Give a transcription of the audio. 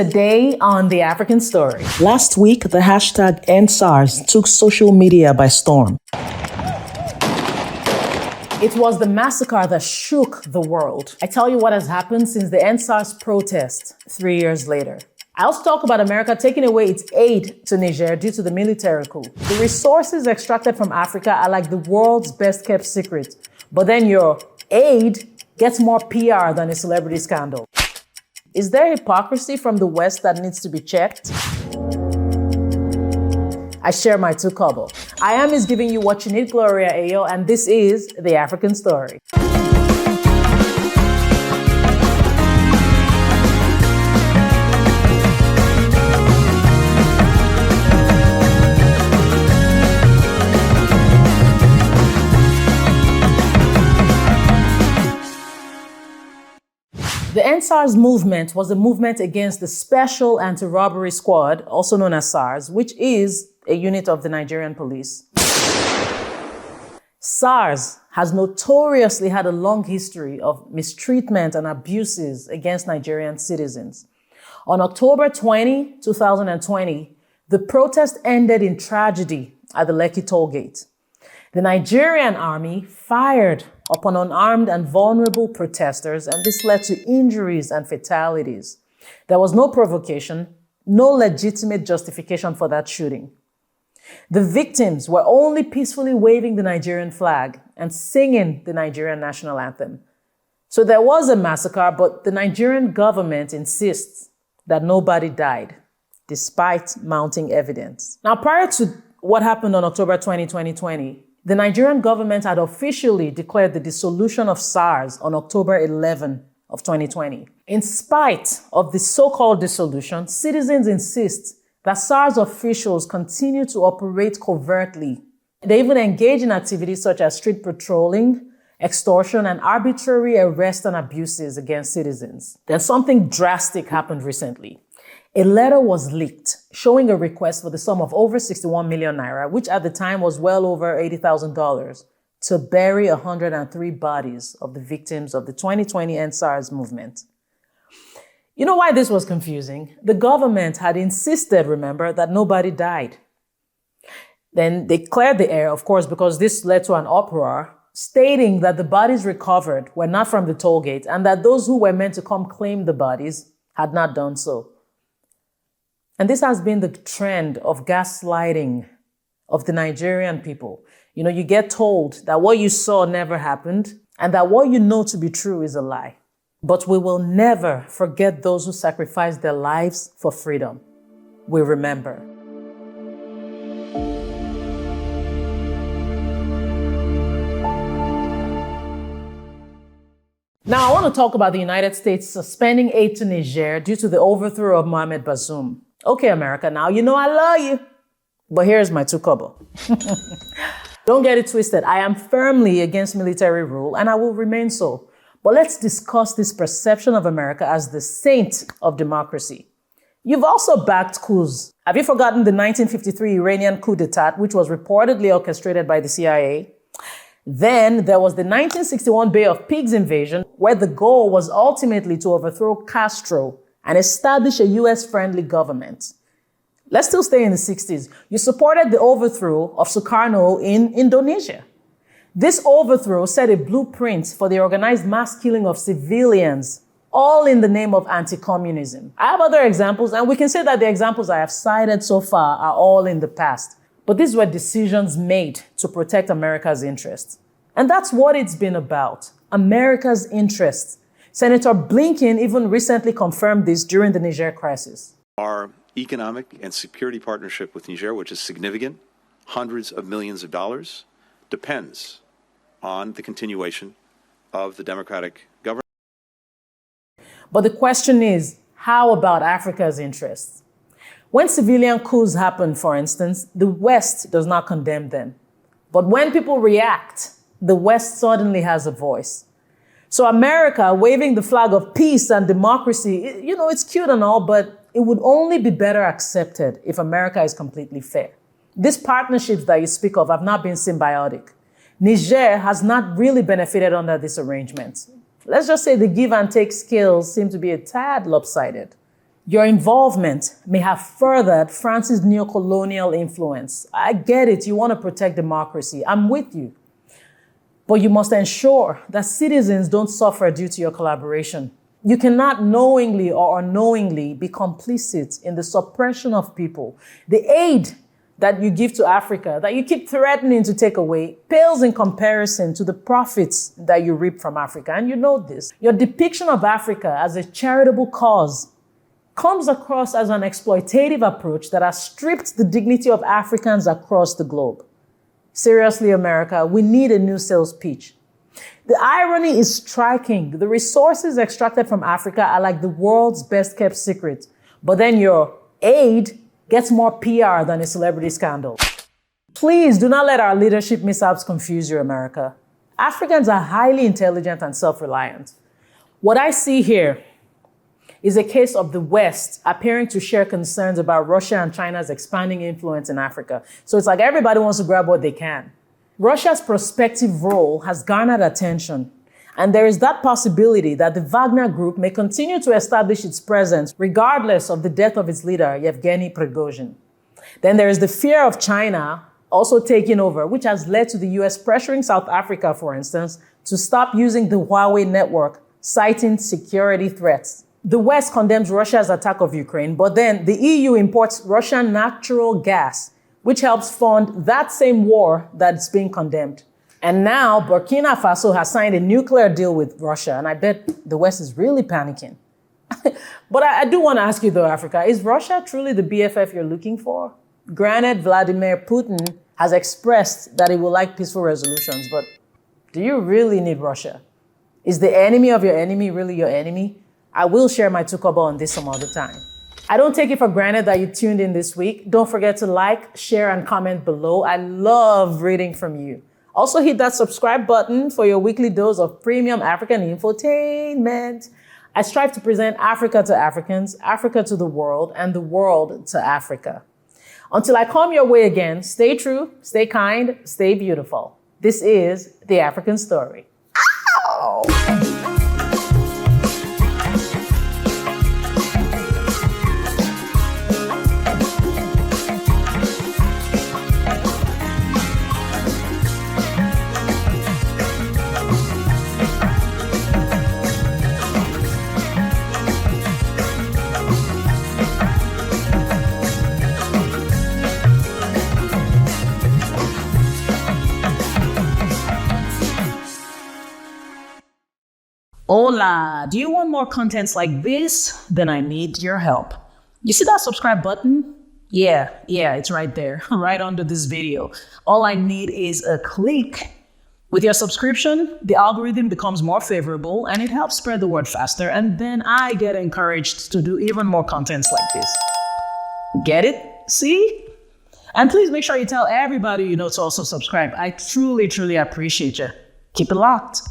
Today on The African Story. Last week, the hashtag End SARS took social media by storm. It was the massacre that shook the world. I tell you what has happened since the End SARS protest 3 years later. I also talk about America taking away its aid to Niger due to the military coup. The resources extracted from Africa are like the world's best kept secret. But then your aid gets more PR than a celebrity scandal. Is there hypocrisy from the West that needs to be checked? I share my two kobo. I am is giving you what you need, Gloria Ayo, and this is The African Story. The End SARS movement was a movement against the Special Anti-Robbery Squad, also known as SARS, which is a unit of the Nigerian police. SARS has notoriously had a long history of mistreatment and abuses against Nigerian citizens. On October 20, 2020, the protest ended in tragedy at the Lekki toll gate. The Nigerian army fired upon unarmed and vulnerable protesters, and this led to injuries and fatalities. There was no provocation, no legitimate justification for that shooting. The victims were only peacefully waving the Nigerian flag and singing the Nigerian national anthem. So there was a massacre, but the Nigerian government insists that nobody died, despite mounting evidence. Now, prior to what happened on October 20, 2020, the Nigerian government had officially declared the dissolution of SARS on October 11 of 2020. In spite of the so-called dissolution, citizens insist that SARS officials continue to operate covertly. They even engage in activities such as street patrolling, extortion, and arbitrary arrests and abuses against citizens. Then something drastic happened recently. A letter was leaked showing a request for the sum of over 61 million naira, which at the time was well over $80,000, to bury 103 bodies of the victims of the 2020 End SARS movement. You know why this was confusing? The government had insisted, remember, that nobody died. Then they cleared the air, of course, because this led to an uproar, stating that the bodies recovered were not from the toll gate and that those who were meant to come claim the bodies had not done so. And this has been the trend of gaslighting of the Nigerian people. You know, you get told that what you saw never happened and that what you know to be true is a lie. But we will never forget those who sacrificed their lives for freedom. We remember. Now, I want to talk about the United States suspending aid to Niger due to the overthrow of Mohamed Bazoum. Okay, America, now you know I love you, but here's my two kobo. Don't get it twisted. I am firmly against military rule, and I will remain so. But let's discuss this perception of America as the saint of democracy. You've also backed coups. Have you forgotten the 1953 Iranian coup d'etat, which was reportedly orchestrated by the CIA? Then there was the 1961 Bay of Pigs invasion, where the goal was ultimately to overthrow Castro and establish a US-friendly government. Let's still stay in the 60s. You supported the overthrow of Sukarno in Indonesia. This overthrow set a blueprint for the organized mass killing of civilians, all in the name of anti-communism. I have other examples, and we can say that the examples I have cited so far are all in the past. But these were decisions made to protect America's interests. And that's what it's been about, America's interests. Senator Blinken even recently confirmed this during the Niger crisis. Our economic and security partnership with Niger, which is significant, hundreds of millions of dollars, depends on the continuation of the democratic government. But the question is, how about Africa's interests? When civilian coups happen, for instance, the West does not condemn them. But when people react, the West suddenly has a voice. So America waving the flag of peace and democracy, it's cute and all, but it would only be better accepted if America is completely fair. These partnerships that you speak of have not been symbiotic. Niger has not really benefited under this arrangement. Let's just say the give and take skills seem to be a tad lopsided. Your involvement may have furthered France's neocolonial influence. I get it, you want to protect democracy. I'm with you. But you must ensure that citizens don't suffer due to your collaboration. You cannot knowingly or unknowingly be complicit in the suppression of people. The aid that you give to Africa, that you keep threatening to take away, pales in comparison to the profits that you reap from Africa. And you know this. Your depiction of Africa as a charitable cause comes across as an exploitative approach that has stripped the dignity of Africans across the globe. Seriously, America, we need a new sales pitch. The irony is striking. The resources extracted from Africa are like the world's best kept secret. But then your aid gets more PR than a celebrity scandal. Please do not let our leadership mishaps confuse you, America. Africans are highly intelligent and self-reliant. What I see here is a case of the West appearing to share concerns about Russia and China's expanding influence in Africa. So it's like everybody wants to grab what they can. Russia's prospective role has garnered attention, and there is that possibility that the Wagner Group may continue to establish its presence regardless of the death of its leader, Yevgeny Prigozhin. Then there is the fear of China also taking over, which has led to the US pressuring South Africa, for instance, to stop using the Huawei network, citing security threats. The West condemns Russia's attack of Ukraine, but then the EU imports Russian natural gas, which helps fund that same war that's being condemned. And now Burkina Faso has signed a nuclear deal with Russia, and I bet the West is really panicking. But I do want to ask you though, Africa, is Russia truly the BFF you're looking for? Granted, Vladimir Putin has expressed that he would like peaceful resolutions, but do you really need Russia? Is the enemy of your enemy really your enemy? I will share my tukobo on this some other time. I don't take it for granted that you tuned in this week. Don't forget to like, share, and comment below. I love reading from you. Also hit that subscribe button for your weekly dose of premium African infotainment. I strive to present Africa to Africans, Africa to the world, and the world to Africa. Until I come your way again, stay true, stay kind, stay beautiful. This is The African Story. Ow! Hola, do you want more contents like this? Then I need your help. You see that subscribe button? Yeah, it's right there, right under this video. All I need is a click. With your subscription, the algorithm becomes more favorable and it helps spread the word faster, and then I get encouraged to do even more contents like this. Get it? See? And please make sure you tell everybody you know to also subscribe. I truly appreciate you. Keep it locked.